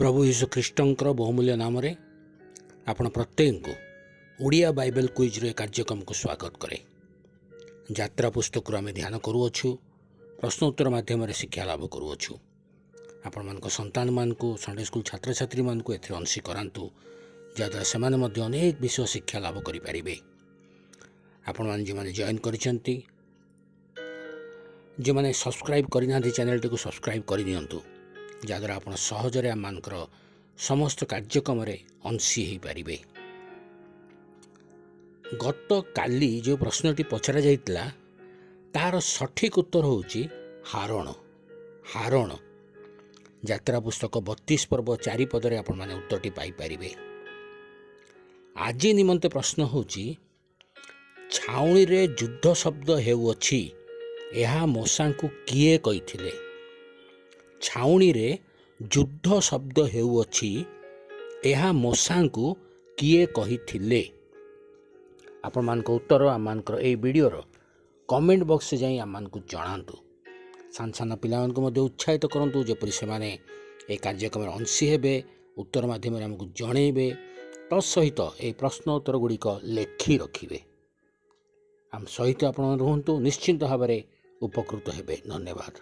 प्रभु यीशु ख्रीष्टंकर बहुमूल्य नाम आपण प्रत्येक को ओडिया बाइबल क्विज रे कार्यक्रम को स्वागत करे। यात्रा पुस्तक आम ध्यान करुअछु, प्रश्न उत्तर माध्यम शिक्षा लाभ करुअछु। आपण मान संतान मान को संडे स्कूल छात्र छात्री मान को एथे अंशी करांतु, जहाँद्वारा सेमाने मध्य अनेक विषय शिक्षा लाभ करि परिबे। आपण मान जे माने जॉइन करिसेंती, जे माने सब्सक्राइब करिना चैनल टी को सब्सक्राइब करि दियंतु, जहाँद्वारा आप सहजरे आमर समस्त कार्यक्रम अंशी हो पारे। गत काली जो प्रश्नटी पचरा जाइतिला तार सठिक उत्तर होची हारण। हारण यात्रा पुस्तक 32 पर्व 4 पदरे आपण माने उत्तरटी पाई परिबे। आज निमंते प्रश्न होची छाउणी रे युद्ध शब्द हेउअछि, एहा मोसा को किए कहिथिले। छाउणी रे युद्ध शब्द हेउअछि, एहा मोसा को किए कहिथिले। आपण मान को उत्तर आम मानकर ए वीडियोर कमेंट बॉक्स से जाई आम मान को जणांतु। सान सान पिला मान को मध्य उत्साहित करंतु, जेपरि से माने ए कार्यक्रम अंशी हेबे, उत्तर माध्यम आमको जणेबे, तत्सहित ए प्रश्न उत्तर गुड़िक लेखि रखिबे। आम सहित आपण रुहंतु, निश्चिंत भाव उपकृत हेबे। धन्यवाद।